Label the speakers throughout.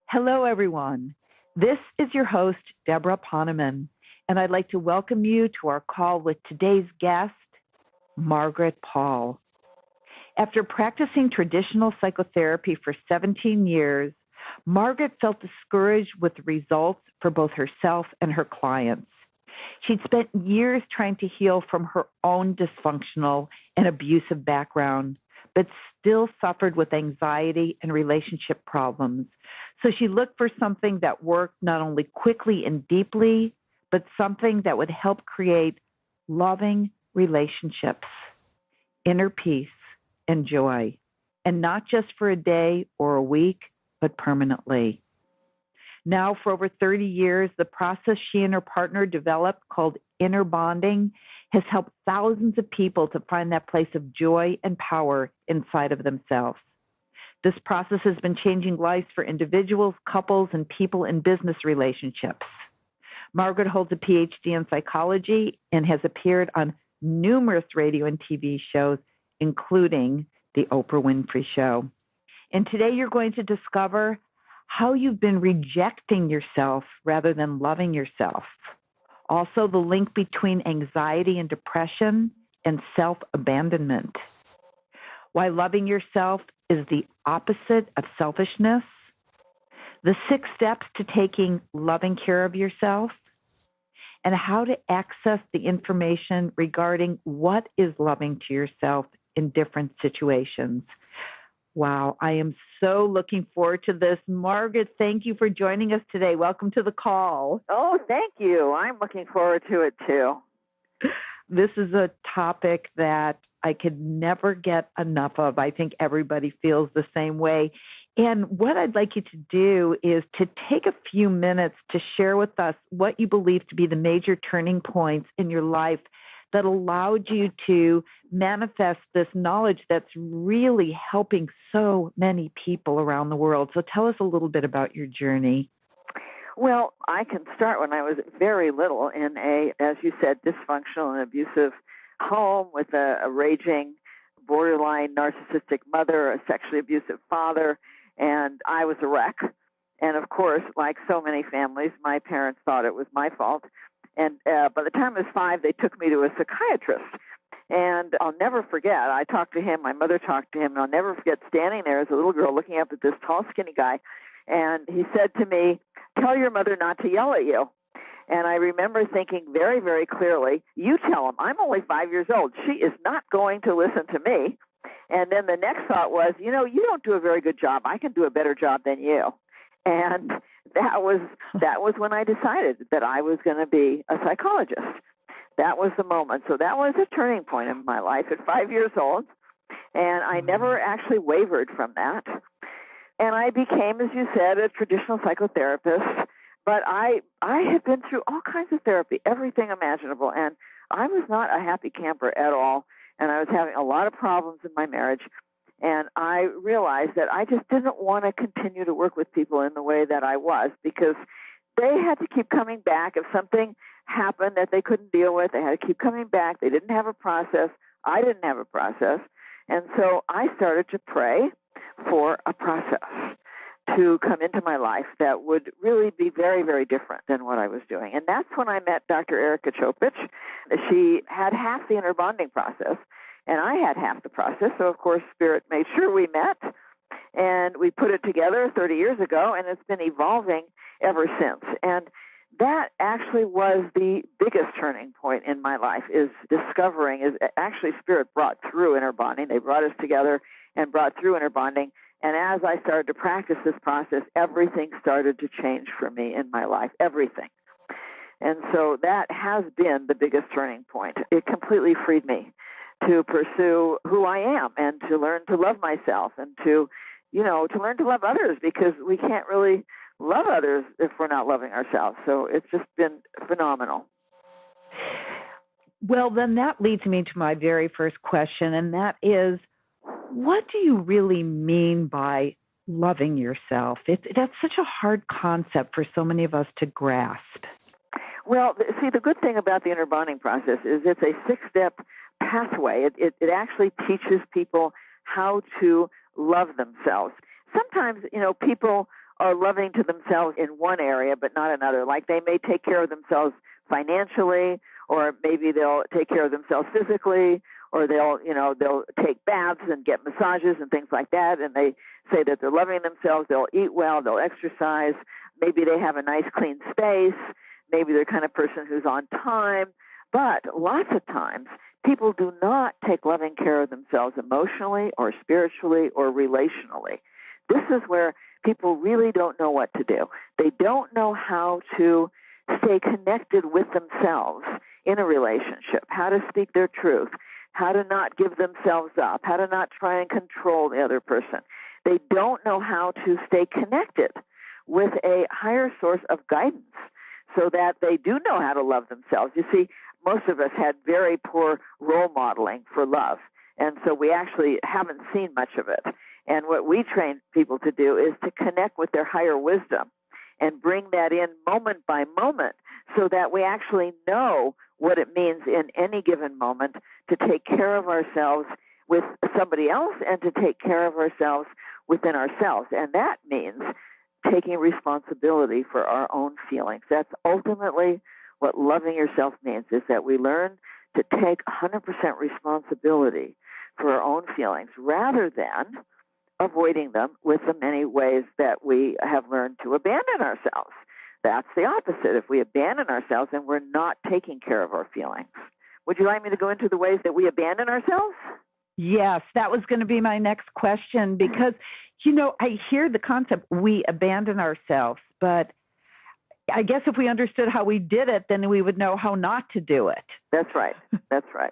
Speaker 1: Hello, everyone. This is your host, Debra Poneman, and I'd like to welcome you to our call with today's guest, Margaret Paul. After practicing traditional psychotherapy for 17 years, Margaret felt discouraged with the results for both herself and her clients. She'd spent years trying to heal from her own dysfunctional and abusive background, but still suffered with anxiety and relationship problems. So she looked for something that worked not only quickly and deeply, but something that would help create loving relationships, inner peace, and joy, and not just for a day or a week, but permanently. Now, for over 30 years, the process she and her partner developed called inner bonding has helped thousands of people to find that place of joy and power inside of themselves. This process has been changing lives for individuals, couples, and people in business relationships. Margaret holds a Ph.D. in psychology and has appeared on numerous radio and TV shows, including The Oprah Winfrey Show. And today you're going to discover how you've been rejecting yourself rather than loving yourself. Also, the link between anxiety and depression and self-abandonment. Why loving yourself is the opposite of selfishness. The 6 steps to taking loving care of yourself. And how to access the information regarding what is loving to yourself in different situations. Wow, I am so looking forward to this. Margaret, thank you for joining us today. Welcome to the call.
Speaker 2: Oh, thank you. I'm looking forward to it, too.
Speaker 1: This is a topic that I could never get enough of. I think everybody feels the same way. And what I'd like you to do is to take a few minutes to share with us what you believe to be the major turning points in your life that allowed you to manifest this knowledge that's really helping so many people around the world. So tell us a little bit about your journey.
Speaker 2: Well, I can start when I was very little in a, as you said, dysfunctional and abusive home with a raging, borderline narcissistic mother, a sexually abusive father, and I was a wreck. And of course, like so many families, my parents thought it was my fault. And by the time I was 5, they took me to a psychiatrist. And I'll never forget, I talked to him, my mother talked to him, and I'll never forget standing there as a little girl looking up at this tall, skinny guy. And he said to me, "Tell your mother not to yell at you." And I remember thinking very, very clearly, you tell him, I'm only 5 years old. She is not going to listen to me. And then the next thought was, you don't do a very good job. I can do a better job than you. And that was when I decided that I was going to be a psychologist. That was the moment. So that was a turning point in my life at 5 years old. And I never actually wavered from that. And I became, as you said, a traditional psychotherapist. But I had been through all kinds of therapy, everything imaginable. And I was not a happy camper at all. And I was having a lot of problems in my marriage. And I realized that I just didn't want to continue to work with people in the way that I was, because they had to keep coming back. If something happened that they couldn't deal with, they had to keep coming back. They didn't have a process. I didn't have a process. And so I started to pray for a process to come into my life that would really be very, very different than what I was doing. And that's when I met Dr. Erica Chopich. She had half the inner bonding process, and I had half the process. So, of course, Spirit made sure we met, and we put it together 30 years ago, and it's been evolving ever since. And that actually was the biggest turning point in my life, is discovering, is actually Spirit brought through inner bonding. They brought us together and brought through inner bonding. And as I started to practice this process, everything started to change for me in my life, everything. And so that has been the biggest turning point. It completely freed me to pursue who I am and to learn to love myself and to learn to love others, because we can't really love others if we're not loving ourselves. So it's just been phenomenal.
Speaker 1: Well, then that leads me to my very first question, and that is, what do you really mean by loving yourself? That's such a hard concept for so many of us to grasp.
Speaker 2: Well, see, the good thing about the inner bonding process is it's a 6-step pathway. It actually teaches people how to love themselves. Sometimes, people are loving to themselves in one area but not another. Like they may take care of themselves financially, or maybe they'll take care of themselves physically, or they'll take baths and get massages and things like that, and they say that they're loving themselves. They'll eat well, they'll exercise, maybe they have a nice clean space, maybe they're the kind of person who's on time. But lots of times, people do not take loving care of themselves emotionally or spiritually or relationally. This is where people really don't know what to do. They don't know how to stay connected with themselves in a relationship, how to speak their truth, how to not give themselves up, how to not try and control the other person. They don't know how to stay connected with a higher source of guidance so that they do know how to love themselves. You see, most of us had very poor role modeling for love, and so we actually haven't seen much of it. And what we train people to do is to connect with their higher wisdom and bring that in moment by moment so that we actually know what it means in any given moment to take care of ourselves with somebody else and to take care of ourselves within ourselves. And that means taking responsibility for our own feelings. That's ultimately what loving yourself means, is that we learn to take 100% responsibility for our own feelings rather than avoiding them with the many ways that we have learned to abandon ourselves. That's the opposite. If we abandon ourselves, then we're not taking care of our feelings. Would you like me to go into the ways that we abandon ourselves?
Speaker 1: Yes, that was going to be my next question because, I hear the concept, we abandon ourselves, but I guess if we understood how we did it, then we would know how not to do it.
Speaker 2: That's right. That's right.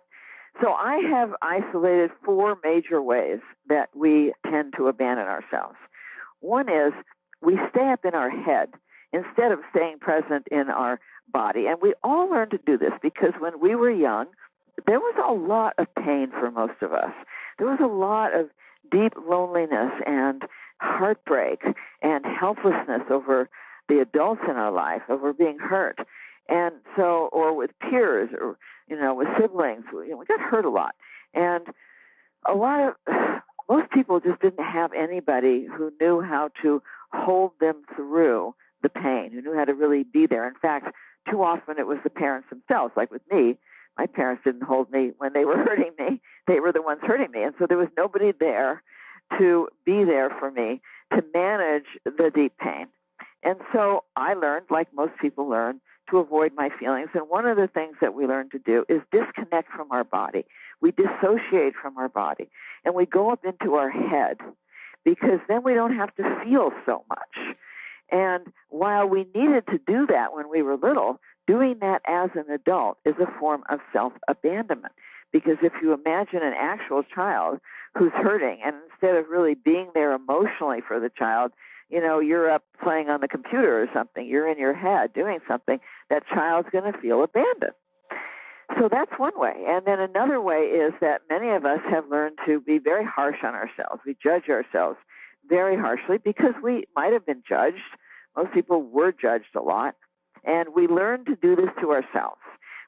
Speaker 2: So I have isolated 4 major ways that we tend to abandon ourselves. One is we stay up in our head instead of staying present in our body. And we all learn to do this because when we were young, there was a lot of pain for most of us. There was a lot of deep loneliness and heartbreak and helplessness over the adults in our life, over being hurt. And so, or with peers, or, with siblings, we got hurt a lot. And most people just didn't have anybody who knew how to hold them through the pain, who knew how to really be there. In fact, too often it was the parents themselves. Like with me, my parents didn't hold me when they were hurting me. They were the ones hurting me. And so there was nobody there to be there for me to manage the deep pain. And so I learned, like most people learn, to avoid my feelings. And one of the things that we learn to do is disconnect from our body. We dissociate from our body. And we go up into our head because then we don't have to feel so much. And while we needed to do that when we were little, doing that as an adult is a form of self-abandonment. Because if you imagine an actual child who's hurting, and instead of really being there emotionally for the child, you're up playing on the computer or something, you're in your head doing something, that child's going to feel abandoned. So that's one way. And then another way is that many of us have learned to be very harsh on ourselves. We judge ourselves very harshly because we might have been judged. Most people were judged a lot. And we learn to do this to ourselves.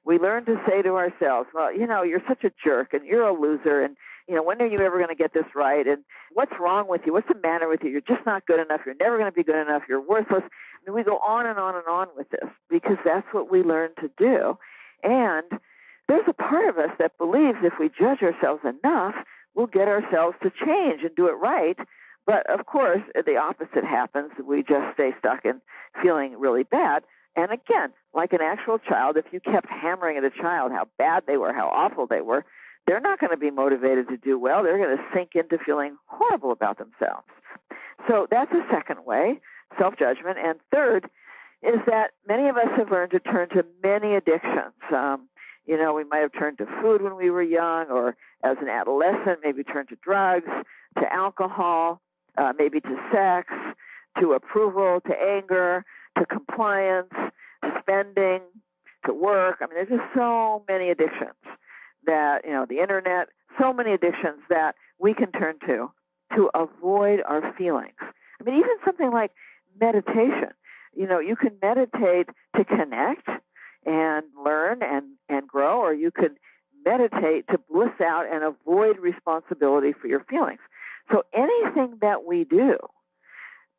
Speaker 2: We learn to say to ourselves, well, you're such a jerk and you're a loser and, when are you ever going to get this right? And what's wrong with you? What's the matter with you? You're just not good enough. You're never going to be good enough. You're worthless. And we go on and on and on with this because that's what we learn to do. And there's a part of us that believes if we judge ourselves enough, we'll get ourselves to change and do it right. But, of course, the opposite happens. We just stay stuck in feeling really bad. And again, like an actual child, if you kept hammering at a child how bad they were, how awful they were, they're not going to be motivated to do well. They're going to sink into feeling horrible about themselves. So that's a second way, self-judgment. And third is that many of us have learned to turn to many addictions. We might have turned to food when we were young, or as an adolescent, maybe turned to drugs, to alcohol, maybe to sex, to approval, to anger, to compliance, to spending, to work. I mean, there's just so many addictions that, the internet, so many addictions that we can turn to avoid our feelings. I mean, even something like meditation. You can meditate to connect and learn and grow, or you can meditate to bliss out and avoid responsibility for your feelings. So anything that we do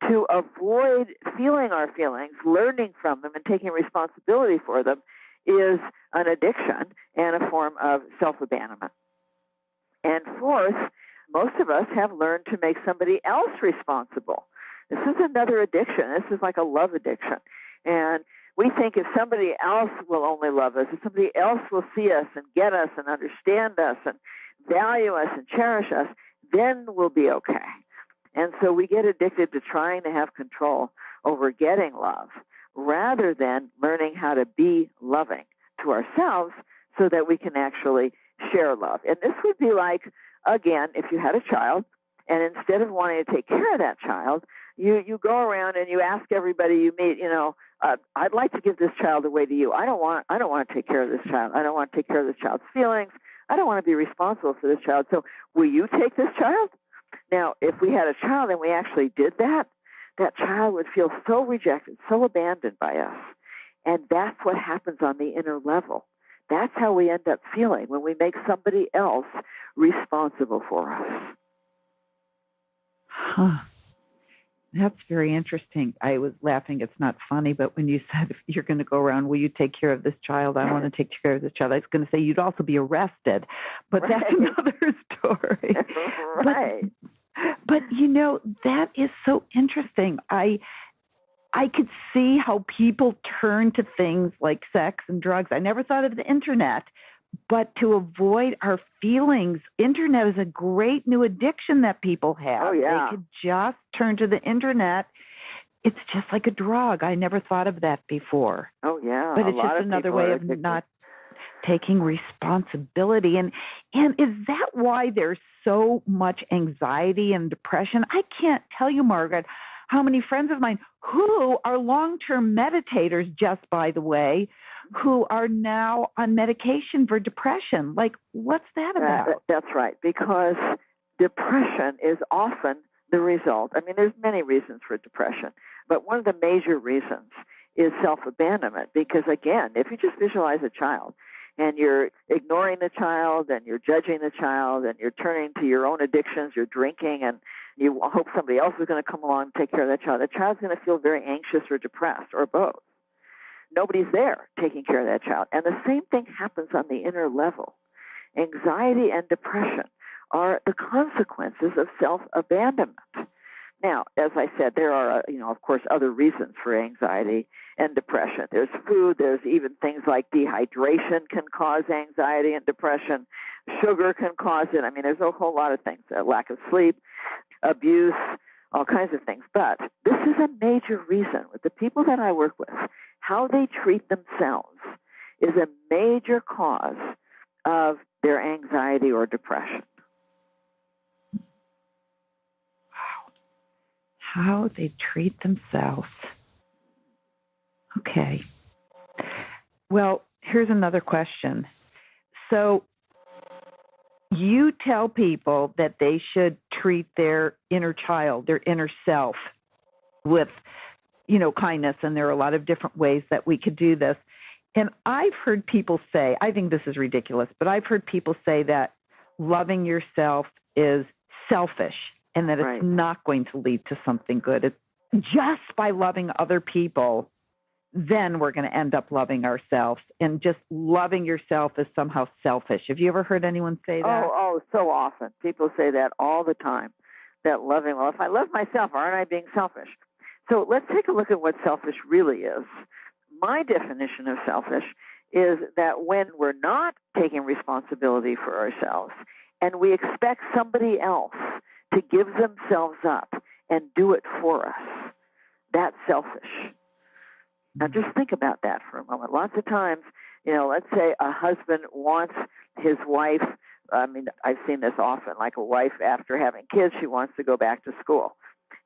Speaker 2: to avoid feeling our feelings, learning from them, and taking responsibility for them is an addiction and a form of self-abandonment. And fourth, most of us have learned to make somebody else responsible. This is another addiction. This is like a love addiction. And we think if somebody else will only love us, if somebody else will see us and get us and understand us and value us and cherish us, then we'll be okay. And so we get addicted to trying to have control over getting love rather than learning how to be loving to ourselves so that we can actually share love. And this would be like, again, if you had a child and instead of wanting to take care of that child, you go around and you ask everybody you meet, I'd like to give this child away to you. I don't want to take care of this child. I don't want to take care of this child's feelings. I don't want to be responsible for this child. So will you take this child? Now, if we had a child and we actually did that, that child would feel so rejected, so abandoned by us. And that's what happens on the inner level. That's how we end up feeling when we make somebody else responsible for us.
Speaker 1: Huh. That's very interesting. I was laughing. It's not funny, but when you said if you're going to go around, will you take care of this child? I want to take care of this child. I was going to say you'd also be arrested, but
Speaker 2: right.
Speaker 1: That's another story.
Speaker 2: Right.
Speaker 1: But that is so interesting. I could see how people turn to things like sex and drugs. I never thought of the internet, but to avoid our feelings, internet is a great new addiction that people have.
Speaker 2: Oh, yeah.
Speaker 1: They could just turn to the internet. It's just like a drug. I never thought of that before.
Speaker 2: Oh, yeah.
Speaker 1: But it's just another way of not taking responsibility. And is that why there's so much anxiety and depression? I can't tell you, Margaret, how many friends of mine who are long-term meditators, just by the way, who are now on medication for depression. Like, what's that about?
Speaker 2: That's right, because depression is often the result. I mean, there's many reasons for depression, but one of the major reasons is self-abandonment. Because, again, if you just visualize a child and you're ignoring the child and you're judging the child and you're turning to your own addictions, you're drinking, and you hope somebody else is going to come along and take care of that child, the child's going to feel very anxious or depressed or both. Nobody's there taking care of that child. And the same thing happens on the inner level. Anxiety and depression are the consequences of self-abandonment. Now, as I said, there are, of course, other reasons for anxiety and depression. There's food. There's even things like dehydration can cause anxiety and depression. Sugar can cause it. I mean, there's a whole lot of things. Lack of sleep, abuse, all kinds of things. But this is a major reason with the people that I work with. How they treat themselves is a major cause of their anxiety or depression.
Speaker 1: Wow. How they treat themselves. Okay. Well, here's another question. So you tell people that they should treat their inner child, their inner self, with kindness, and there are a lot of different ways that we could do this. And I've heard people say, I think this is ridiculous, but I've heard people say that loving yourself is selfish and that it's not going to lead to something good. It's just by loving other people, then we're going to end up loving ourselves. And just loving yourself is somehow selfish. Have you ever heard anyone say that?
Speaker 2: Oh, so often. People say that all the time, that if I love myself, aren't I being selfish? So let's take a look at what selfish really is. My definition of selfish is that when we're not taking responsibility for ourselves and we expect somebody else to give themselves up and do it for us, that's selfish. Now just think about that for a moment. Lots of times, let's say a husband wants his wife, I've seen this often, like a wife after having kids, she wants to go back to school.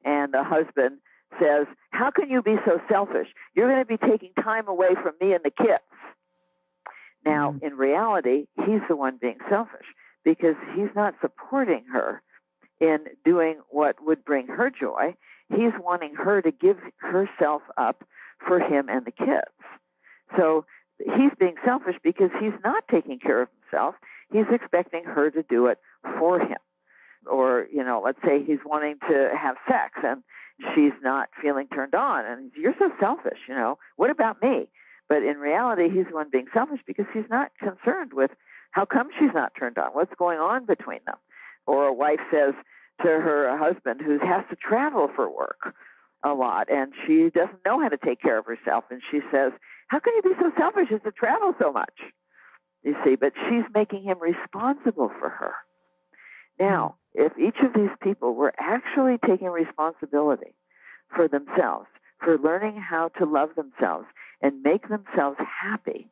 Speaker 2: And the husband says, how can you be so selfish? You're going to be taking time away from me and the kids. Now, in reality, he's the one being selfish because he's not supporting her in doing what would bring her joy. He's wanting her to give herself up for him and the kids. So he's being selfish because he's not taking care of himself. He's expecting her to do it for him. Or, let's say he's wanting to have sex and she's not feeling turned on. And you're so selfish, what about me? But in reality, he's the one being selfish because he's not concerned with how come she's not turned on, what's going on between them. Or a wife says to her husband who has to travel for work a lot, and she doesn't know how to take care of herself, and she says, how can you be so selfish as to travel so much? You see, but she's making him responsible for her. Now, if each of these people were actually taking responsibility for themselves, for learning how to love themselves and make themselves happy,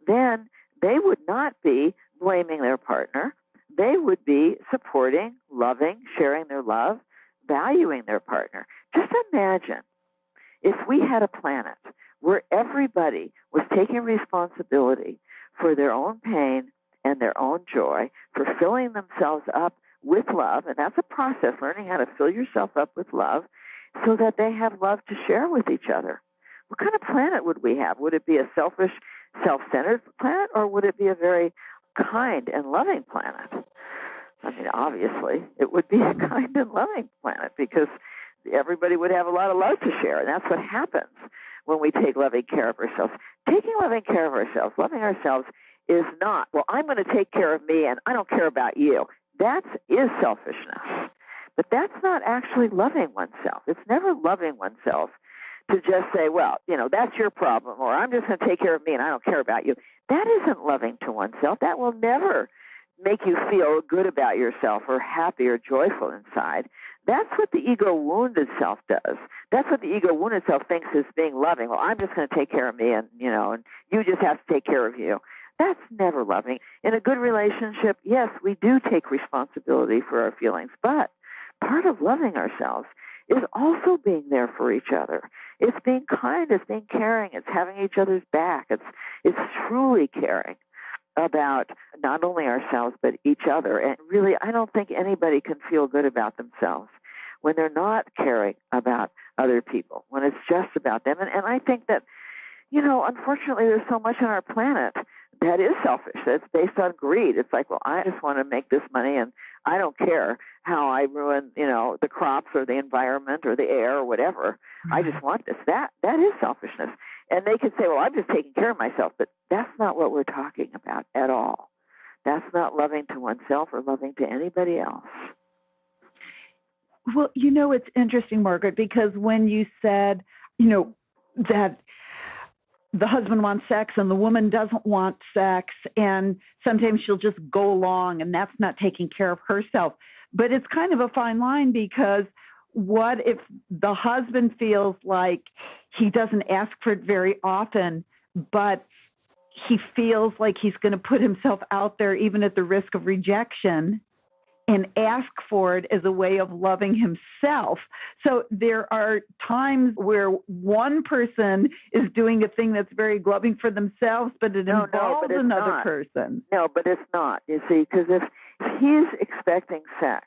Speaker 2: then they would not be blaming their partner. They would be supporting, loving, sharing their love, valuing their partner. Just imagine if we had a planet where everybody was taking responsibility for their own pain and their own joy, for filling themselves up with love, and that's a process, learning how to fill yourself up with love so that they have love to share with each other. What kind of planet would we have? Would it be a selfish, self-centered planet, or would it be a very kind and loving planet? I mean, obviously, it would be a kind and loving planet because everybody would have a lot of love to share, and that's what happens when we take loving care of ourselves. Taking loving care of ourselves, loving ourselves, is not, well, I'm going to take care of me and I don't care about you. That is selfishness. But that's not actually loving oneself. It's never loving oneself to just say, well, that's your problem, or I'm just going to take care of me and I don't care about you. That isn't loving to oneself. That will never make you feel good about yourself or happy or joyful inside. That's what the ego-wounded self does. That's what the ego-wounded self thinks is being loving. Well, I'm just going to take care of me and you just have to take care of you. That's never loving. In a good relationship, yes, we do take responsibility for our feelings, but part of loving ourselves is also being there for each other. It's being kind, it's being caring, it's having each other's back. It's truly caring about not only ourselves but each other. And really, I don't think anybody can feel good about themselves when they're not caring about other people, when it's just about them. And I think that, unfortunately, there's so much on our planet that is selfish, that's based on greed. It's like, well, I just want to make this money and I don't care how I ruin, the crops or the environment or the air or whatever. I just want this. That is selfishness. And they could say, well, I'm just taking care of myself, but that's not what we're talking about at all. That's not loving to oneself or loving to anybody else.
Speaker 1: Well, it's interesting, Margaret, because when you said, that the husband wants sex and the woman doesn't want sex, and sometimes she'll just go along, and that's not taking care of herself. But it's kind of a fine line, because what if the husband feels like he doesn't ask for it very often, but he feels like he's going to put himself out there even at the risk of rejection and ask for it as a way of loving himself. So there are times where one person is doing a thing that's very loving for themselves, but it involves another person.
Speaker 2: No, but it's not, you see, because if he's expecting sex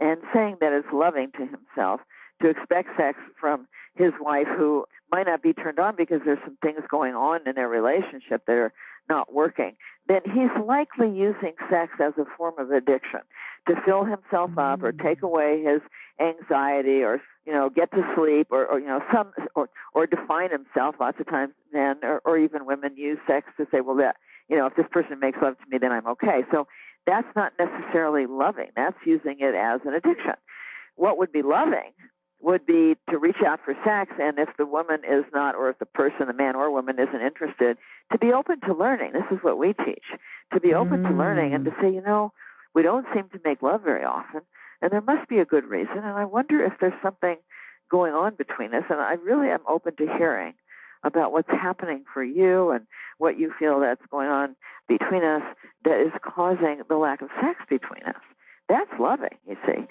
Speaker 2: and saying that it's loving to himself, to expect sex from his wife who might not be turned on because there's some things going on in their relationship that are not working, then he's likely using sex as a form of addiction to fill himself up or take away his anxiety or, get to sleep or define himself. Lots of times men or even women use sex to say, well, that, if this person makes love to me, then I'm okay. So that's not necessarily loving. That's using it as an addiction. What would be loving would be to reach out for sex, and if the woman is not, or if the person, the man or woman, isn't interested, to be open to learning. This is what we teach, to be open to learning and to say, we don't seem to make love very often, and there must be a good reason, and I wonder if there's something going on between us, and I really am open to hearing about what's happening for you and what you feel that's going on between us that is causing the lack of sex between us. That's loving, you see.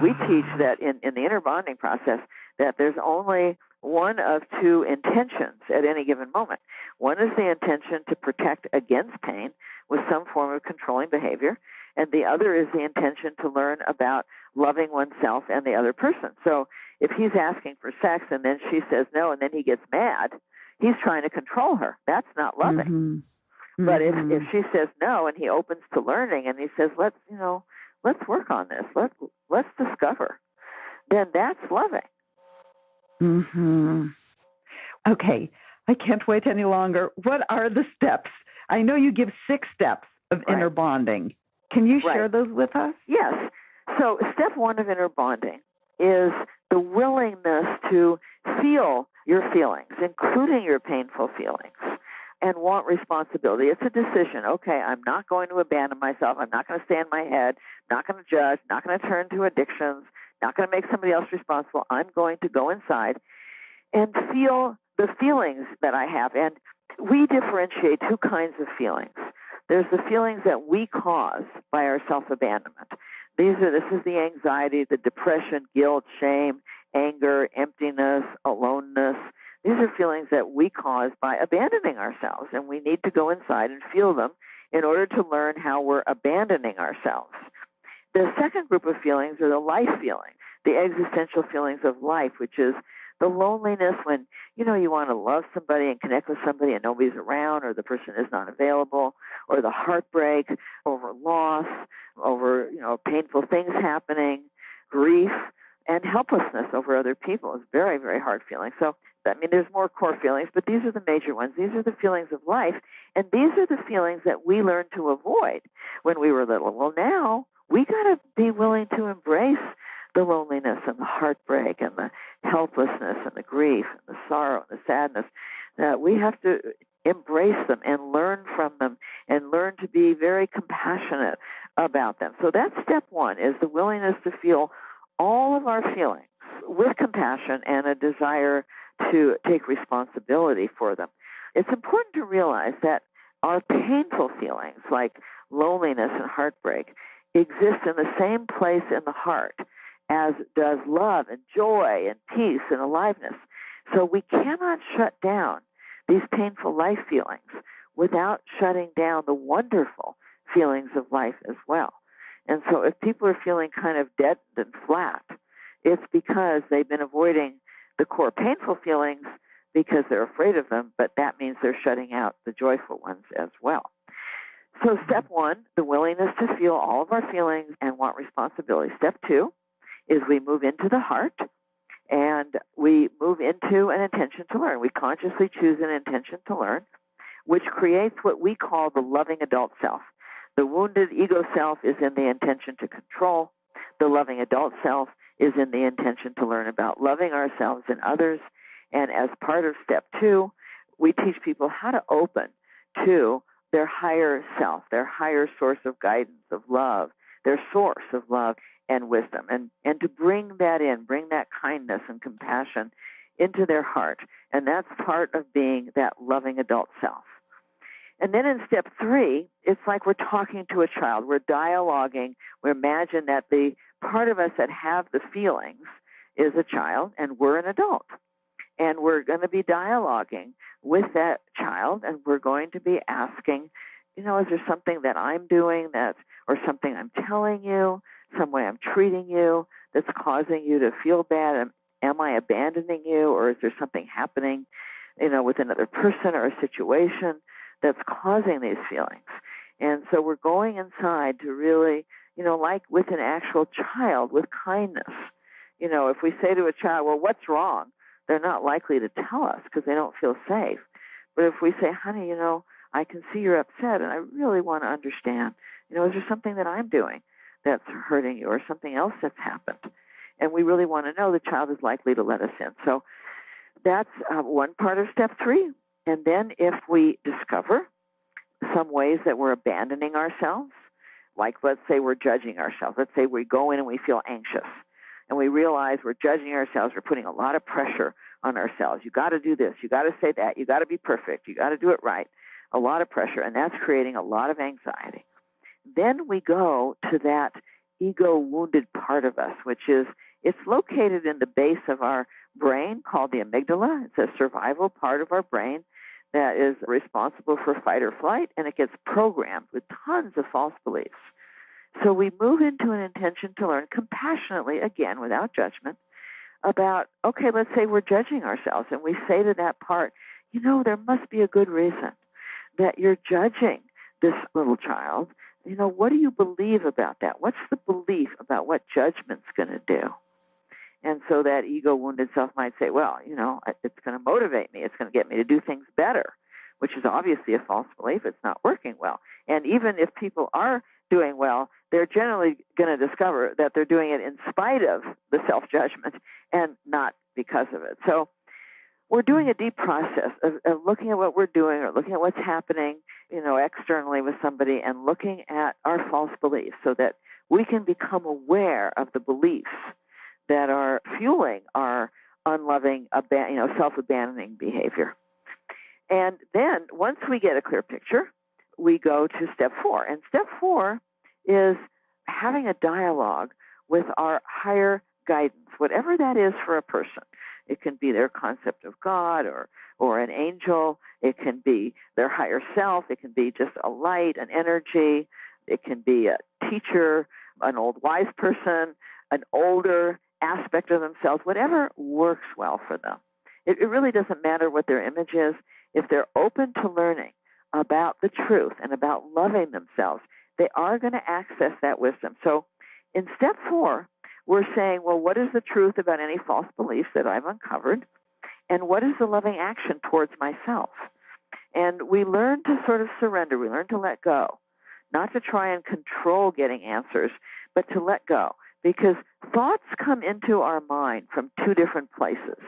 Speaker 2: We teach that in the inner bonding process that there's only one of two intentions at any given moment. One is the intention to protect against pain with some form of controlling behavior, and the other is the intention to learn about loving oneself and the other person. So if he's asking for sex and then she says no and then he gets mad, he's trying to control her. That's not loving. But if she says no and he opens to learning and he says, let's work on this, let's discover, then that's loving.
Speaker 1: Mm-hmm. Okay, I can't wait any longer. What are the steps? I know you give 6 steps of inner bonding. Can you share those with us?
Speaker 2: Yes. So step 1 of inner bonding is the willingness to feel your feelings, including your painful feelings, and want responsibility. It's a decision. Okay, I'm not going to abandon myself. I'm not going to stay in my head, not going to judge, not going to turn to addictions, not going to make somebody else responsible. I'm going to go inside and feel the feelings that I have. And we differentiate 2 kinds of feelings. There's the feelings that we cause by our self-abandonment. This is the anxiety, the depression, guilt, shame, anger, emptiness, aloneness. These are feelings that we cause by abandoning ourselves, and we need to go inside and feel them in order to learn how we're abandoning ourselves. The second group of feelings are the life feelings, the existential feelings of life, which is the loneliness when, you want to love somebody and connect with somebody and nobody's around, or the person is not available, or the heartbreak over loss, over, painful things happening, grief, and helplessness over other people is very, very hard feeling. So, there's more core feelings, but these are the major ones. These are the feelings of life, and these are the feelings that we learned to avoid when we were little. Well, now we got to be willing to embrace the loneliness and the heartbreak and the helplessness and the grief and the sorrow and the sadness. We have to embrace them and learn from them and learn to be very compassionate about them. So that's step 1, is the willingness to feel all of our feelings with compassion and a desire to take responsibility for them. It's important to realize that our painful feelings, like loneliness and heartbreak, exist in the same place in the heart as does love and joy and peace and aliveness. So we cannot shut down these painful life feelings without shutting down the wonderful feelings of life as well. And so if people are feeling kind of dead and flat, it's because they've been avoiding the core painful feelings because they're afraid of them, but that means they're shutting out the joyful ones as well. So step 1, the willingness to feel all of our feelings and want responsibility. Step 2 is we move into the heart and we move into an intention to learn. We consciously choose an intention to learn, which creates what we call the loving adult self. The wounded ego self is in the intention to control. The loving adult self is in the intention to learn about loving ourselves and others. And as part of step 2, we teach people how to open to their higher self, their higher source of guidance, of love, their source of love and wisdom, and to bring that in, bring that kindness and compassion into their heart. And that's part of being that loving adult self. And then in step 3, it's like we're talking to a child. We're dialoguing. We imagine that the part of us that have the feelings is a child, and we're an adult. And we're going to be dialoguing with that child, and we're going to be asking, is there something that I'm doing or something I'm telling you, some way I'm treating you that's causing you to feel bad? Am I abandoning you, or is there something happening, with another person or a situation that's causing these feelings? And so we're going inside to really, like with an actual child, with kindness. If we say to a child, well, what's wrong? They're not likely to tell us because they don't feel safe. But if we say, honey, I can see you're upset and I really want to understand, is there something that I'm doing that's hurting you or something else that's happened? And we really want to know, the child is likely to let us in. So that's one part of step 3. And then if we discover some ways that we're abandoning ourselves, like let's say we're judging ourselves. Let's say we go in and we feel anxious and we realize we're judging ourselves. We're putting a lot of pressure on ourselves. You got to do this. You got to say that. You got to be perfect. You got to do it right. A lot of pressure, and that's creating a lot of anxiety. Then we go to that ego-wounded part of us, which is, it's located in the base of our brain called the amygdala. It's a survival part of our brain that is responsible for fight or flight, and it gets programmed with tons of false beliefs. So we move into an intention to learn compassionately, again, without judgment, about, okay, let's say we're judging ourselves, and we say to that part, there must be a good reason that you're judging this little child. What do you believe about that? What's the belief about what judgment's going to do? And so that ego-wounded self might say, well, it's going to motivate me. It's going to get me to do things better, which is obviously a false belief. It's not working well. And even if people are doing well, they're generally going to discover that they're doing it in spite of the self-judgment and not because of it. So we're doing a deep process of looking at what we're doing or looking at what's happening, externally with somebody and looking at our false beliefs so that we can become aware of the beliefs that are fueling our unloving, self-abandoning behavior. And then once we get a clear picture, we go to step 4. And step 4 is having a dialogue with our higher guidance, whatever that is for a person. It can be their concept of God or an angel. It can be their higher self. It can be just a light, an energy. It can be a teacher, an old wise person, an older aspect of themselves, whatever works well for them. It really doesn't matter what their image is. If they're open to learning about the truth and about loving themselves, they are going to access that wisdom. So in step 4, we're saying, well, what is the truth about any false beliefs that I've uncovered? And what is the loving action towards myself? And we learn to sort of surrender. We learn to let go, not to try and control getting answers, but to let go. Because thoughts come into our mind from 2 different places.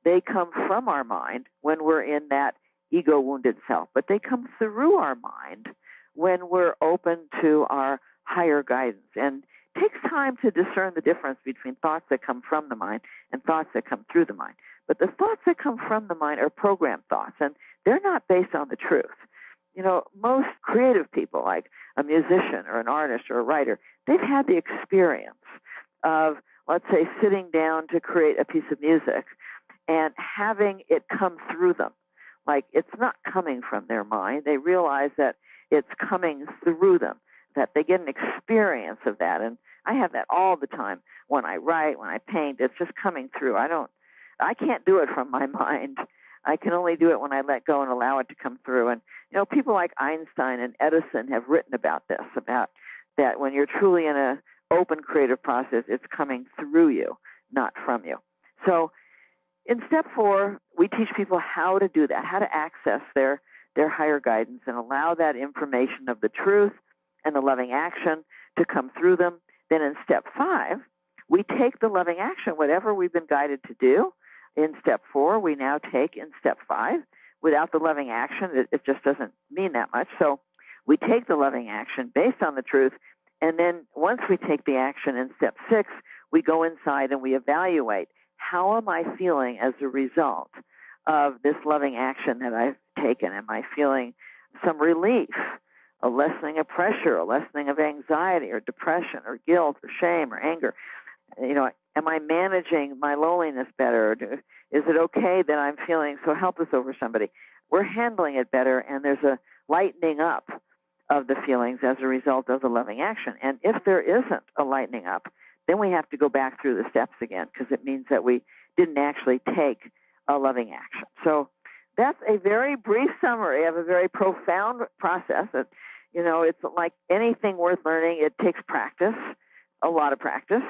Speaker 2: They come from our mind when we're in that ego-wounded self, but they come through our mind when we're open to our higher guidance. And it takes time to discern the difference between thoughts that come from the mind and thoughts that come through the mind. But the thoughts that come from the mind are programmed thoughts, and they're not based on the truth. Most creative people, like a musician or an artist or a writer, they've had the experience of, let's say, sitting down to create a piece of music and having it come through them. Like, it's not coming from their mind. They realize that it's coming through them, that they get an experience of that. And I have that all the time when I write, when I paint. It's just coming through. I can't do it from my mind. I can only do it when I let go and allow it to come through. And, people like Einstein and Edison have written about this, about that when you're truly in an open creative process, it's coming through you, not from you. So in step 4, we teach people how to do that, how to access their higher guidance and allow that information of the truth and the loving action to come through them. Then in step 5, we take the loving action, whatever we've been guided to do. In step 4, we now take in step 5. Without the loving action, it just doesn't mean that much. So we take the loving action based on the truth, and then once we take the action in step 6, we go inside and we evaluate, how am I feeling as a result of this loving action that I've taken? Am I feeling some relief, a lessening of pressure, a lessening of anxiety or depression or guilt or shame or anger? Am I managing my loneliness better? Is it okay that I'm feeling so helpless over somebody? We're handling it better, and there's a lightening up of the feelings as a result of the loving action. And if there isn't a lightening up, then we have to go back through the steps again, because it means that we didn't actually take a loving action. So that's a very brief summary of a very profound process. That, it's like anything worth learning. It takes practice, a lot of practice.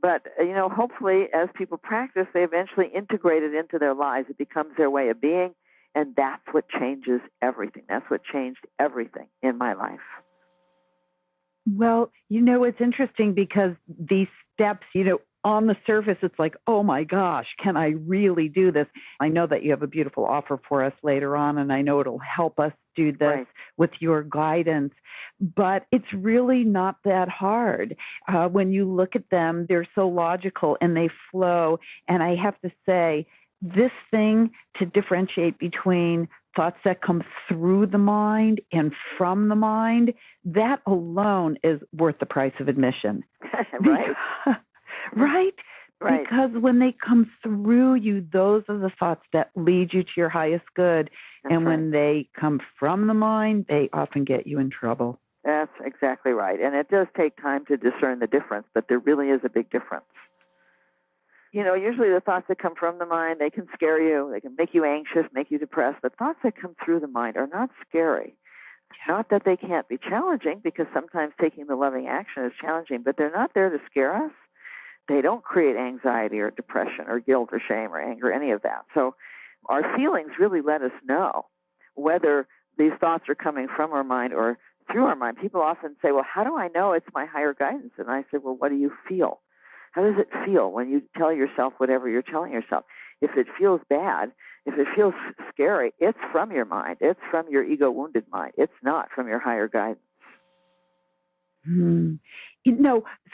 Speaker 2: But, hopefully as people practice, they eventually integrate it into their lives. It becomes their way of being, and that's what changes everything. That's what changed everything in my life.
Speaker 1: Well, it's interesting because these steps, on the surface, it's like, oh my gosh, can I really do this? I know that you have a beautiful offer for us later on, and I know it'll help us do this with your guidance. But it's really not that hard. When you look at them, they're so logical and they flow. And I have to say, this thing to differentiate between thoughts that come through the mind and from the mind, that alone is worth the price of admission.
Speaker 2: Right.
Speaker 1: Right?
Speaker 2: Right.
Speaker 1: Because when they come through you, those are the thoughts that lead you to your highest good.
Speaker 2: That's
Speaker 1: and when they come from the mind, they often get you in trouble.
Speaker 2: That's exactly right. And it does take time to discern the difference, but there really is a big difference. Usually the thoughts that come from the mind, they can scare you. They can make you anxious, make you depressed. But thoughts that come through the mind are not scary. Not that they can't be challenging, because sometimes taking the loving action is challenging, but they're not there to scare us. They don't create anxiety or depression or guilt or shame or anger, any of that. So our feelings really let us know whether these thoughts are coming from our mind or through our mind. People often say, well, how do I know it's my higher guidance? And I say, well, what do you feel? How does it feel when you tell yourself whatever you're telling yourself? If it feels bad, if it feels scary, it's from your mind. It's from your ego-wounded mind. It's not from your higher guidance.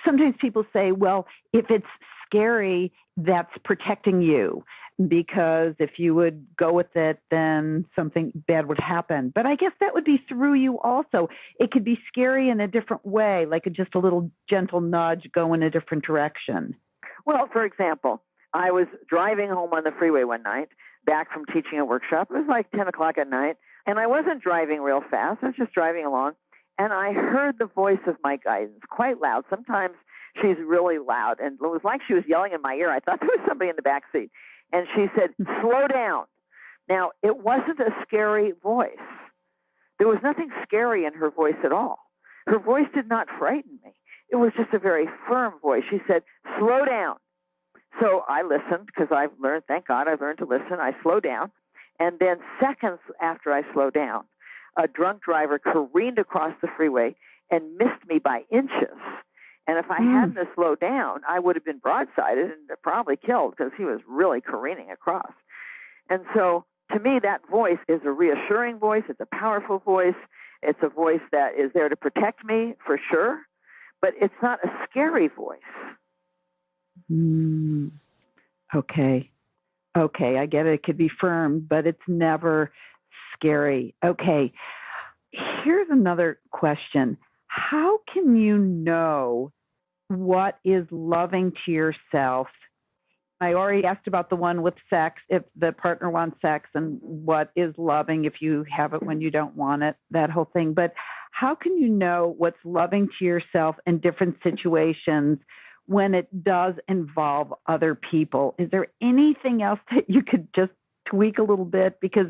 Speaker 1: Sometimes people say, well, if it's scary, that's protecting you, because if you would go with it, then something bad would happen. But I guess that would be through you also. It could be scary in a different way, like just a little gentle nudge, go in a different direction.
Speaker 2: Well, for example, I was driving home on the freeway one night, back from teaching a workshop. It was like 10 o'clock at night, and I wasn't driving real fast. I was just driving along. And I heard the voice of my guidance quite loud. Sometimes she's really loud, and it was like she was yelling in my ear. I thought there was somebody in the back seat. And she said, slow down. Now, it wasn't a scary voice. There was nothing scary in her voice at all. Her voice did not frighten me. It was just a very firm voice. She said, slow down. So I listened, because I've learned, thank God, I've learned to listen. I slowed down. And then seconds after I slowed down, a drunk driver careened across the freeway and missed me by inches. And if I hadn't slowed down, I would have been broadsided and probably killed, because he was really careening across. And so to me, that voice is a reassuring voice. It's a powerful voice. It's a voice that is there to protect me for sure, but it's not a scary voice.
Speaker 1: Okay, I get it. It could be firm, but it's never scary. Okay, here's another question. How can you know what is loving to yourself? I already asked about the one with sex, if the partner wants sex, and what is loving if you have it when you don't want it, that whole thing. But how can you know what's loving to yourself in different situations when it does involve other people? Is there anything else that you could just tweak a little bit? Because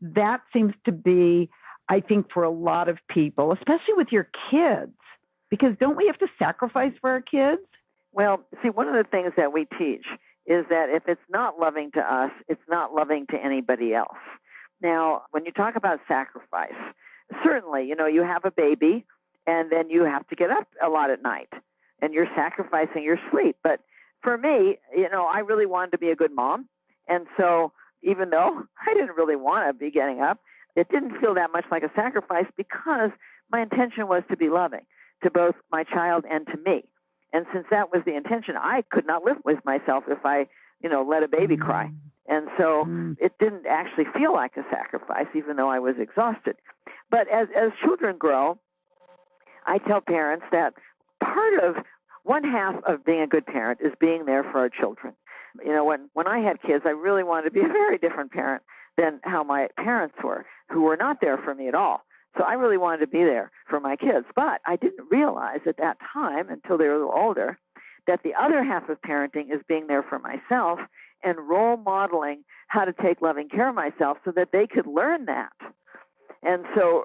Speaker 1: that seems to be, I think, for a lot of people, especially with your kids, because don't we have to sacrifice for our kids?
Speaker 2: Well, see, one of the things that we teach is that if it's not loving to us, it's not loving to anybody else. Now, when you talk about sacrifice, certainly, you have a baby, and then you have to get up a lot at night, and you're sacrificing your sleep. But for me, I really wanted to be a good mom, and so even though I didn't really want to be getting up, it didn't feel that much like a sacrifice, because my intention was to be loving to both my child and to me. And since that was the intention, I could not live with myself if I, let a baby cry. And so it didn't actually feel like a sacrifice, even though I was exhausted. But as children grow, I tell parents that one half of being a good parent is being there for our children. When I had kids, I really wanted to be a very different parent than how my parents were, who were not there for me at all. So I really wanted to be there for my kids. But I didn't realize at that time, until they were a little older, that the other half of parenting is being there for myself and role modeling how to take loving care of myself so that they could learn that. And so,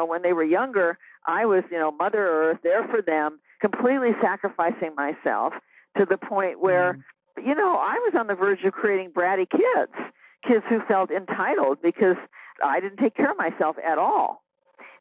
Speaker 2: when they were younger, I was, Mother Earth, there for them, completely sacrificing myself to the point where, I was on the verge of creating bratty kids who felt entitled because I didn't take care of myself at all.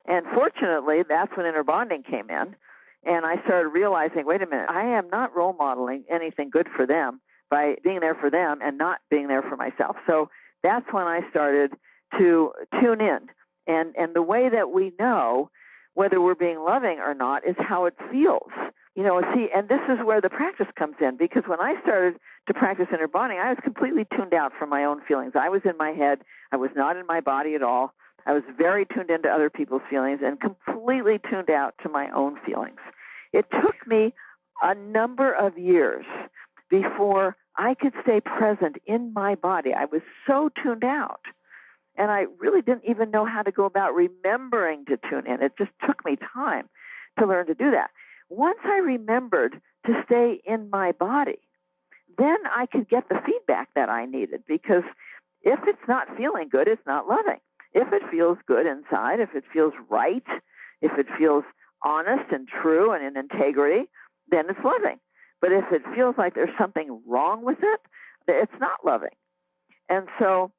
Speaker 2: And fortunately, that's when inner bonding came in, and I started realizing, wait a minute, I am not role modeling anything good for them by being there for them and not being there for myself. So that's when I started to tune in. And the way that we know whether we're being loving or not is how it feels. And this is where the practice comes in, because when I started to practice inner bonding, I was completely tuned out from my own feelings. I was in my head. I was not in my body at all. I was very tuned into other people's feelings and completely tuned out to my own feelings. It took me a number of years before I could stay present in my body. I was so tuned out, and I really didn't even know how to go about remembering to tune in. It just took me time to learn to do that. Once I remembered to stay in my body, then I could get the feedback that I needed, because if it's not feeling good, it's not loving. If it feels good inside, if it feels right, if it feels honest and true and in integrity, then it's loving. But if it feels like there's something wrong with it, it's not loving. And so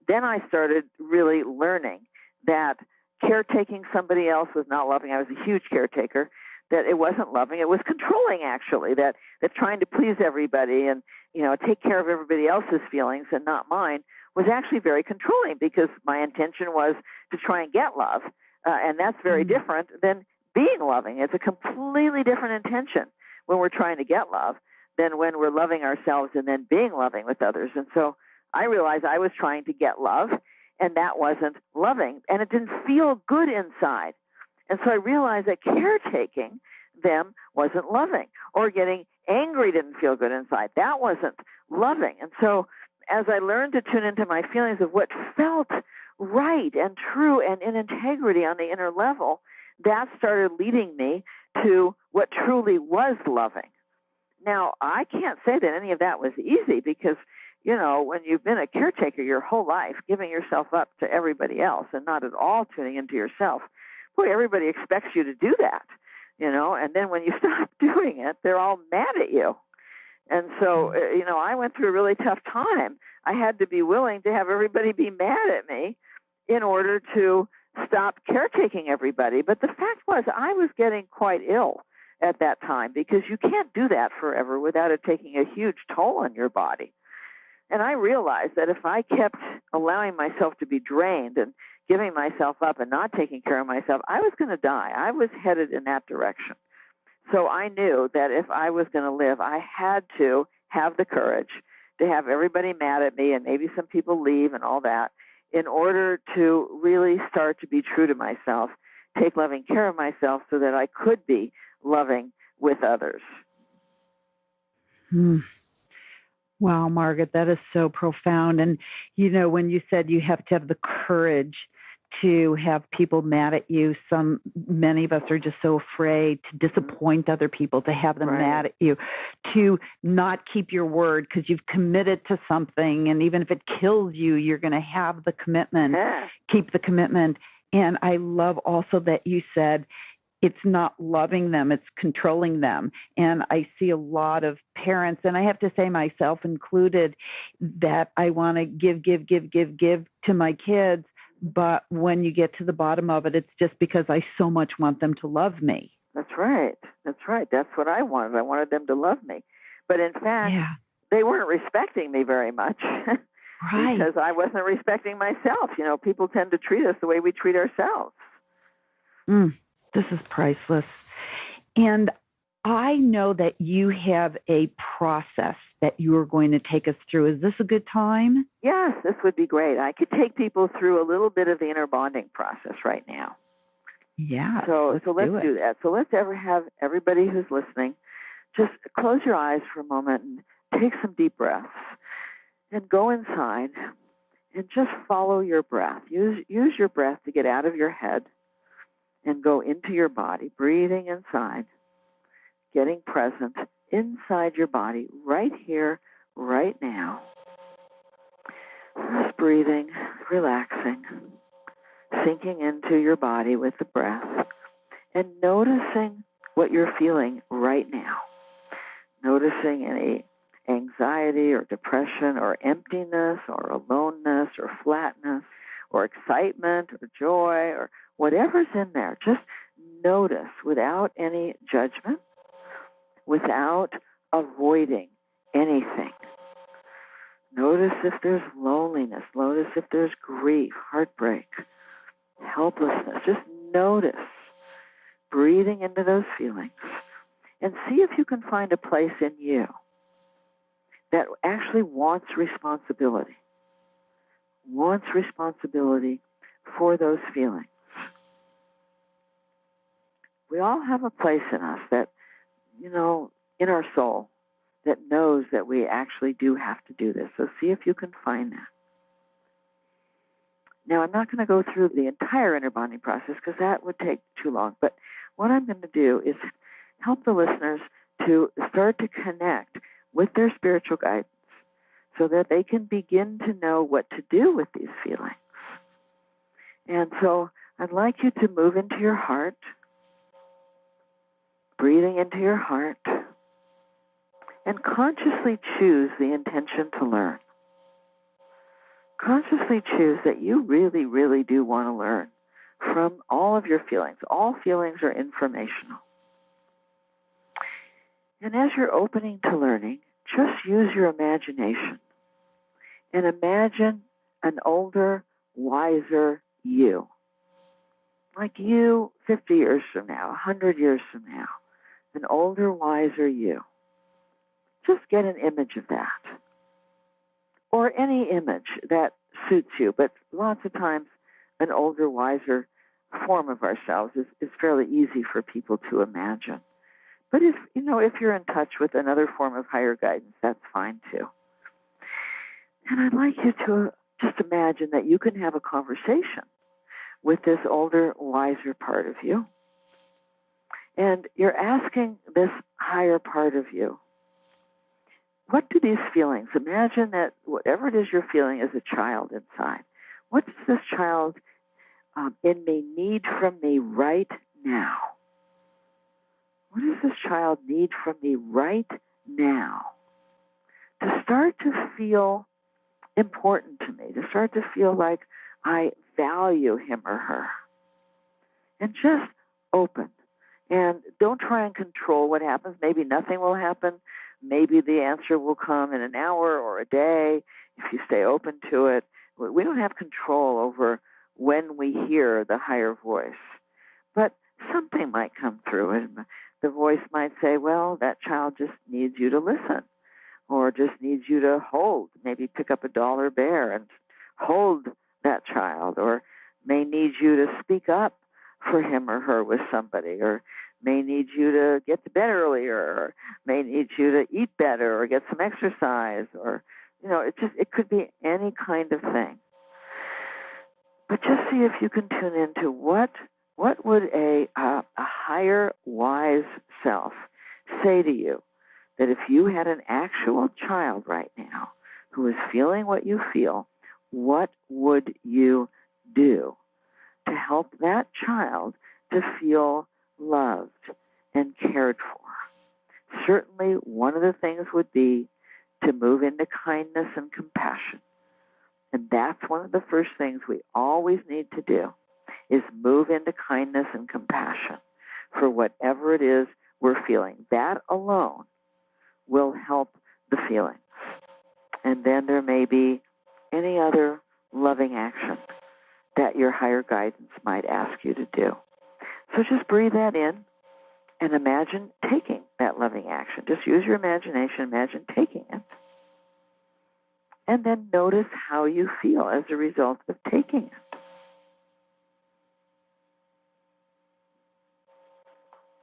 Speaker 2: then I started really learning that caretaking somebody else was not loving. I was a huge caretaker, that it wasn't loving. It was controlling, actually, that trying to please everybody and, take care of everybody else's feelings and not mine was actually very controlling, because my intention was to try and get love. And that's very different than being loving. It's a completely different intention when we're trying to get love than when we're loving ourselves and then being loving with others. And so I realized I was trying to get love, and that wasn't loving, and it didn't feel good inside. And so I realized that caretaking them wasn't loving, or getting angry didn't feel good inside. That wasn't loving. And so as I learned to tune into my feelings of what felt right and true and in integrity on the inner level, that started leading me to what truly was loving. Now, I can't say that any of that was easy, because when you've been a caretaker your whole life, giving yourself up to everybody else and not at all tuning into yourself, boy, everybody expects you to do that, and then when you stop doing it, they're all mad at you. And so, I went through a really tough time. I had to be willing to have everybody be mad at me in order to stop caretaking everybody. But the fact was, I was getting quite ill at that time, because you can't do that forever without it taking a huge toll on your body. And I realized that if I kept allowing myself to be drained and giving myself up and not taking care of myself, I was going to die. I was headed in that direction. So I knew that if I was going to live, I had to have the courage to have everybody mad at me and maybe some people leave and all that, in order to really start to be true to myself, take loving care of myself, so that I could be loving with others.
Speaker 1: Wow, Margaret, that is so profound. And, when you said you have to have the courage to have people mad at you, many of us are just so afraid to disappoint other people, to have them mad at you, to not keep your word because you've committed to something. And even if it kills you, you're going to have the commitment, keep the commitment. And I love also that you said, it's not loving them, it's controlling them. And I see a lot of parents, and I have to say myself included, that I want to give to my kids. But when you get to the bottom of it, it's just because I so much want them to love me.
Speaker 2: That's right. That's what I wanted. I wanted them to love me. But in fact, they weren't respecting me very much.
Speaker 1: Right.
Speaker 2: Because I wasn't respecting myself. People tend to treat us the way we treat ourselves.
Speaker 1: This is priceless. And I know that you have a process that you are going to take us through. Is this a good time?
Speaker 2: Yes, this would be great. I could take people through a little bit of the inner bonding process right now.
Speaker 1: Yeah.
Speaker 2: So let's do that. So let's have everybody who's listening, just close your eyes for a moment and take some deep breaths and go inside and just follow your breath. Use your breath to get out of your head and go into your body, breathing inside, getting present inside your body right here, right now. Just breathing, relaxing, sinking into your body with the breath, and noticing what you're feeling right now. Noticing any anxiety or depression or emptiness or aloneness or flatness or excitement or joy or whatever's in there. Just notice without any judgment, without avoiding anything. Notice if there's loneliness. Notice if there's grief, heartbreak, helplessness. Just notice, breathing into those feelings, and see if you can find a place in you that actually wants responsibility for those feelings. We all have a place in us that, in our soul, that knows that we actually do have to do this. So see if you can find that. Now, I'm not going to go through the entire inner bonding process because that would take too long. But what I'm going to do is help the listeners to start to connect with their spiritual guidance so that they can begin to know what to do with these feelings. And so I'd like you to move into your heart, breathing into your heart, and consciously choose the intention to learn. Consciously choose that you really, really do want to learn from all of your feelings. All feelings are informational. And as you're opening to learning, just use your imagination and imagine an older, wiser you. Like you 50 years from now, 100 years from now, an older, wiser you. Just get an image of that. Or any image that suits you, but lots of times an older, wiser form of ourselves is fairly easy for people to imagine. But if you're in touch with another form of higher guidance, that's fine too. And I'd like you to just imagine that you can have a conversation with this older, wiser part of you. And you're asking this higher part of you, what do these feelings, imagine that whatever it is you're feeling as a child inside, what does this child in me need from me right now? What does this child need from me right now to start to feel important to me, to start to feel like I value him or her? And just open. And don't try and control what happens. Maybe nothing will happen. Maybe the answer will come in an hour or a day if you stay open to it. We don't have control over when we hear the higher voice. But something might come through, and the voice might say, well, that child just needs you to listen, or just needs you to hold, maybe pick up a dollar bear and hold that child, or may need you to speak up for him or her with somebody, or may need you to get to bed earlier, or may need you to eat better or get some exercise, or, it could be any kind of thing. But just see if you can tune into what would a higher, wise self say to you, that if you had an actual child right now who is feeling what you feel, what would you do to help that child to feel loved and cared for? Certainly one of the things would be to move into kindness and compassion. And that's one of the first things we always need to do, is move into kindness and compassion for whatever it is we're feeling. That alone will help the feelings. And then there may be any other loving action that your higher guidance might ask you to do. So just breathe that in and imagine taking that loving action. Just use your imagination, imagine taking it. And then notice how you feel as a result of taking it.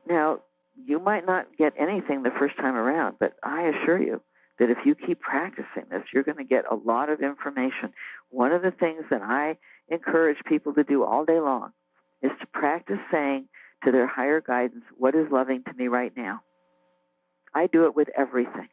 Speaker 2: Now, you might not get anything the first time around, but I assure you that if you keep practicing this, you're going to get a lot of information. One of the things that I encourage people to do all day long is to practice saying to their higher guidance, what is loving to me right now? I do it with everything.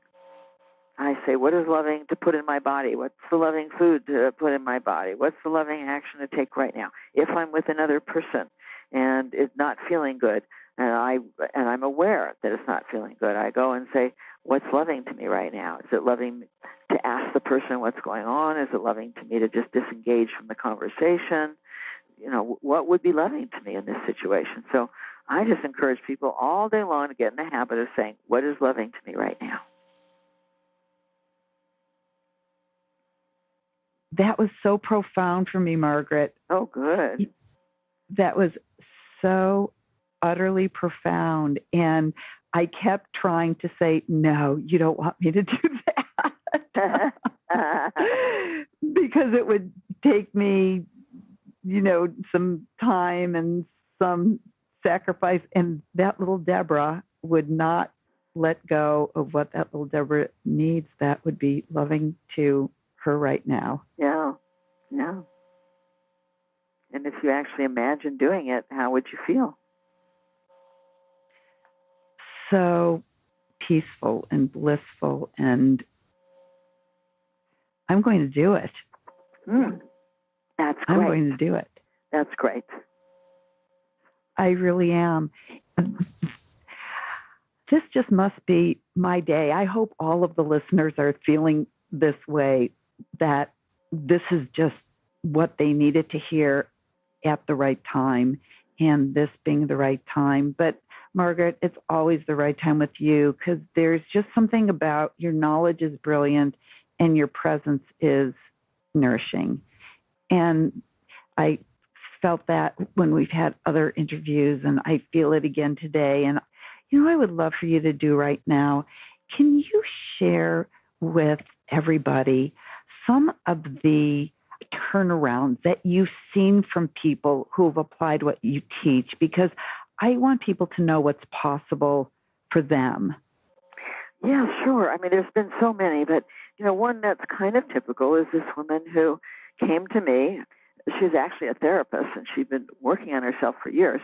Speaker 2: I say, what is loving to put in my body? What's the loving food to put in my body? What's the loving action to take right now? If I'm with another person and it's not feeling good, and I'm aware that it's not feeling good, I go and say, what's loving to me right now? Is it loving to ask the person what's going on? Is it loving to me to just disengage from the conversation? What would be loving to me in this situation? So I just encourage people all day long to get in the habit of saying, what is loving to me right now?
Speaker 1: That was so profound for me, Margaret.
Speaker 2: Oh, good.
Speaker 1: That was so utterly profound. And I kept trying to say, no, you don't want me to do that. Because it would take me, some time and some sacrifice. And that little Debra would not let go of what that little Debra needs. That would be loving to her right now.
Speaker 2: Yeah. And if you actually imagine doing it, how would you feel?
Speaker 1: So peaceful and blissful, and I'm going to do it.
Speaker 2: That's great.
Speaker 1: I'm going to do it.
Speaker 2: That's great.
Speaker 1: I really am. this just must be my day. I hope all of the listeners are feeling this way, that this is just what they needed to hear at the right time, and this being the right time. But Margaret, it's always the right time with you, because there's just something about your knowledge is brilliant and your presence is nourishing. And I felt that when we've had other interviews, and I feel it again today. And, I would love for you to do right now. Can you share with everybody some of the turnarounds that you've seen from people who have applied what you teach? Because I want people to know what's possible for them.
Speaker 2: Yeah, sure. I mean, there's been so many, but, one that's kind of typical is this woman who came to me. She's actually a therapist, and she'd been working on herself for years.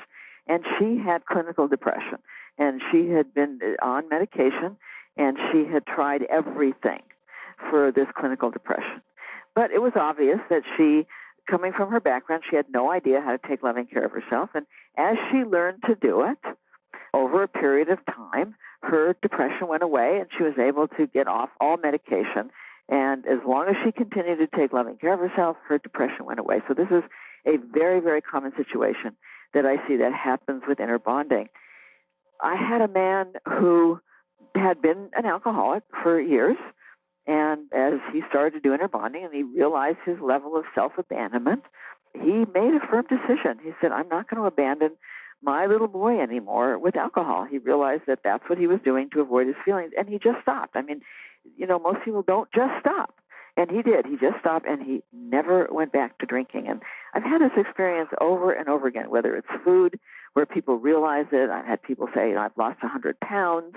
Speaker 2: And she had clinical depression, and she had been on medication, and she had tried everything for this clinical depression. But it was obvious that she, coming from her background, she had no idea how to take loving care of herself. And as she learned to do it, over a period of time, her depression went away, and she was able to get off all medication. And as long as she continued to take loving care of herself, her depression went away. So this is a very, very common situation that I see that happens with inner bonding. I had a man who had been an alcoholic for years, and as he started to do inner bonding and he realized his level of self-abandonment, he made a firm decision. He said, I'm not going to abandon my little boy anymore with alcohol. He realized that that's what he was doing to avoid his feelings, and he just stopped. I mean, most people don't just stop. And he did. He just stopped, and he never went back to drinking. And I've had this experience over and over again, whether it's food, where people realize it. I've had people say, I've lost 100 pounds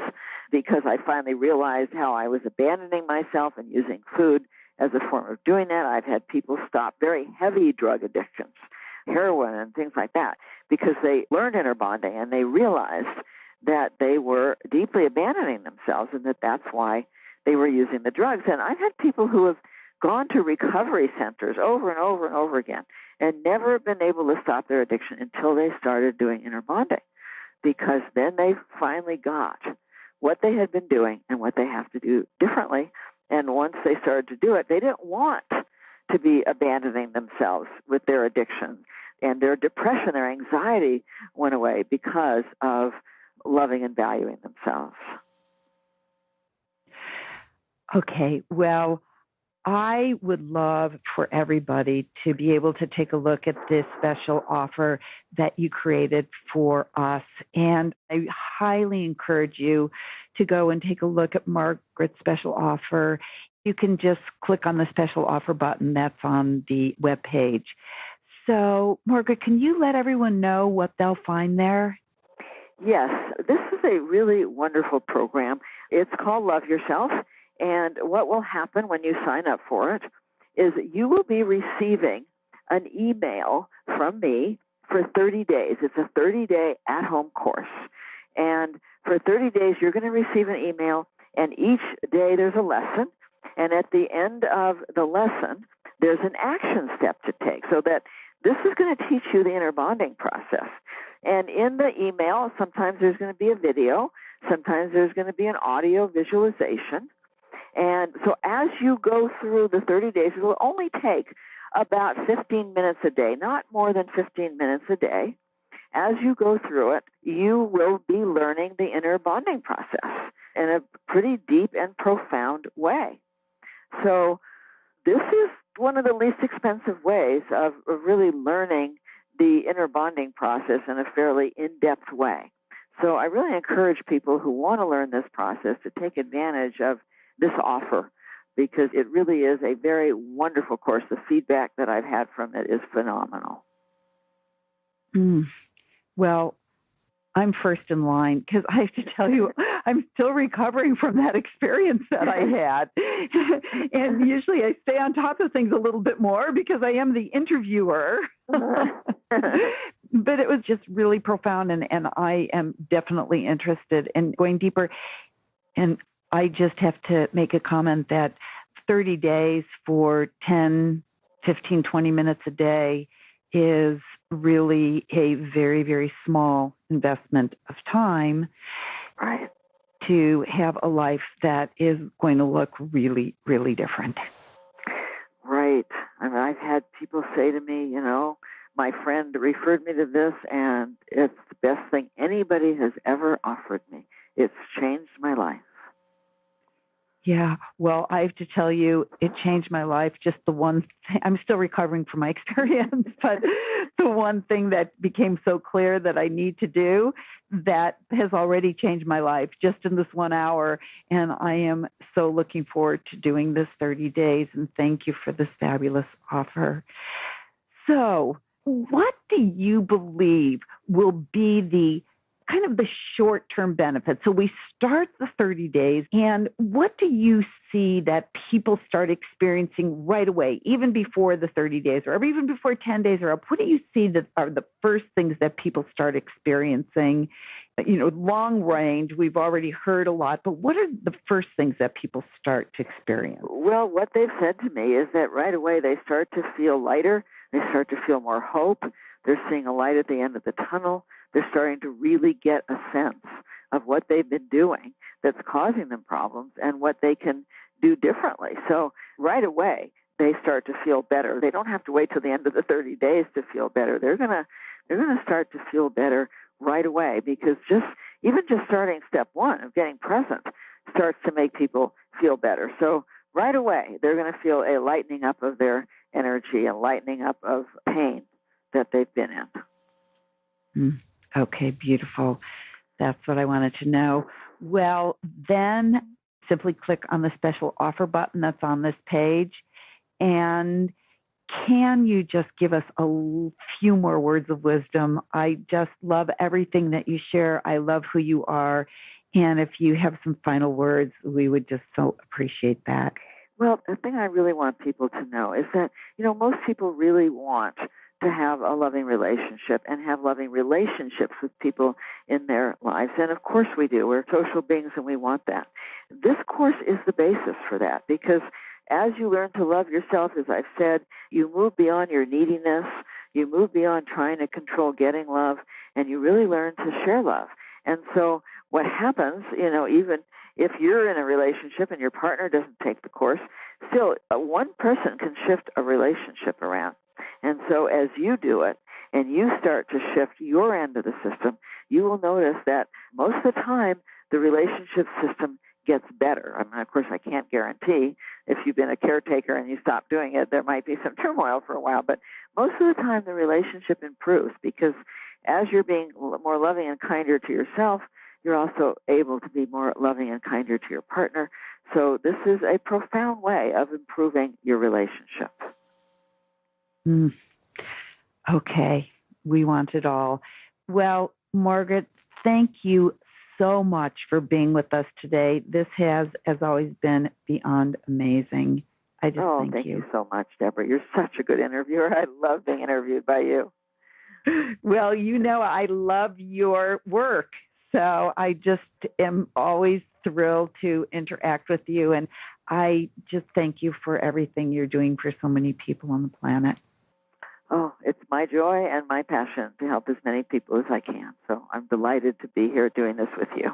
Speaker 2: because I finally realized how I was abandoning myself and using food as a form of doing that. I've had people stop very heavy drug addictions, heroin and things like that, because they learned inner bonding and they realized that they were deeply abandoning themselves and that that's why they were using the drugs. And I've had people who have gone to recovery centers over and over and over again and never been able to stop their addiction until they started doing inner bonding, because then they finally got what they had been doing and what they have to do differently. And once they started to do it, they didn't want to be abandoning themselves with their addiction, and their depression, their anxiety went away because of loving and valuing themselves.
Speaker 1: Okay, well, I would love for everybody to be able to take a look at this special offer that you created for us. And I highly encourage you to go and take a look at Margaret's special offer. You can just click on the special offer button that's on the webpage. So, Margaret, can you let everyone know what they'll find there?
Speaker 2: Yes, this is a really wonderful program. It's called Love Yourself. And what will happen when you sign up for it is you will be receiving an email from me for 30 days. It's a 30-day at-home course. And for 30 days, you're going to receive an email, and each day there's a lesson. And at the end of the lesson, there's an action step to take, so that this is going to teach you the inner bonding process. And in the email, sometimes there's going to be a video, sometimes there's going to be an audio visualization. And so as you go through the 30 days, it will only take about 15 minutes a day, not more than 15 minutes a day. As you go through it, you will be learning the inner bonding process in a pretty deep and profound way. So this is one of the least expensive ways of really learning the inner bonding process in a fairly in-depth way. So I really encourage people who want to learn this process to take advantage of this offer, because it really is a very wonderful course. The feedback that I've had from it is phenomenal.
Speaker 1: Well, I'm first in line, because I have to tell you, I'm still recovering from that experience that I had. And usually I stay on top of things a little bit more because I am the interviewer. But it was just really profound, and I am definitely interested in going deeper. And I just have to make a comment that 30 days for 10, 15, 20 minutes a day is really a very, very small investment of time.
Speaker 2: Right.
Speaker 1: to have a life that is going to look really, really different.
Speaker 2: Right. I mean, I've had people say to me, my friend referred me to this, and it's the best thing anybody has ever offered me. It's changed my life.
Speaker 1: Yeah, well, I have to tell you, it changed my life. Just the one thing, I'm still recovering from my experience, but the one thing that became so clear that I need to do that has already changed my life just in this 1 hour. And I am so looking forward to doing this 30 days. And thank you for this fabulous offer. So, what do you believe will be the kind of the short-term benefits? So we start the 30 days, and what do you see that people start experiencing right away, even before the 30 days or even before 10 days are up? What do you see that are the first things that people start experiencing? Long range, we've already heard a lot, but what are the first things that people start to experience?
Speaker 2: Well, what they've said to me is that right away they start to feel lighter. They start to feel more hope. They're seeing a light at the end of the tunnel. They're starting to really get a sense of what they've been doing that's causing them problems and what they can do differently. So right away, they start to feel better. They don't have to wait till the end of the 30 days to feel better. They're going to start to feel better right away, because even just starting step one of getting present starts to make people feel better. So right away, they're going to feel a lightening up of their energy, a lightening up of pain that they've been in.
Speaker 1: Okay, beautiful. That's what I wanted to know. Well, then simply click on the special offer button that's on this page. And can you just give us a few more words of wisdom? I just love everything that you share. I love who you are. And if you have some final words, we would just so appreciate that.
Speaker 2: Well, the thing I really want people to know is that, most people really want to have a loving relationship and have loving relationships with people in their lives. And of course we do. We're social beings and we want that. This course is the basis for that, because as you learn to love yourself, as I've said, you move beyond your neediness, you move beyond trying to control getting love, and you really learn to share love. And so what happens, even if you're in a relationship and your partner doesn't take the course, still one person can shift a relationship around. And so as you do it and you start to shift your end of the system, you will notice that most of the time the relationship system gets better. I mean, of course, I can't guarantee if you've been a caretaker and you stop doing it, there might be some turmoil for a while. But most of the time the relationship improves, because as you're being more loving and kinder to yourself, you're also able to be more loving and kinder to your partner. So this is a profound way of improving your relationship.
Speaker 1: Okay, we want it all. Well, Margaret, thank you so much for being with us today. This has, as always, been beyond amazing. I just
Speaker 2: thank you so much, Debra. You're such a good interviewer. I love being interviewed by you.
Speaker 1: Well, I love your work. So I just am always thrilled to interact with you. And I just thank you for everything you're doing for so many people on the planet.
Speaker 2: Oh, it's my joy and my passion to help as many people as I can. So I'm delighted to be here doing this with you.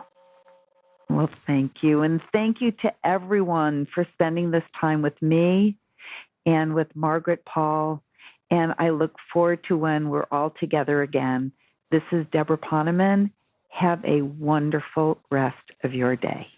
Speaker 1: Well, thank you. And thank you to everyone for spending this time with me and with Margaret Paul. And I look forward to when we're all together again. This is Debra Poneman. Have a wonderful rest of your day.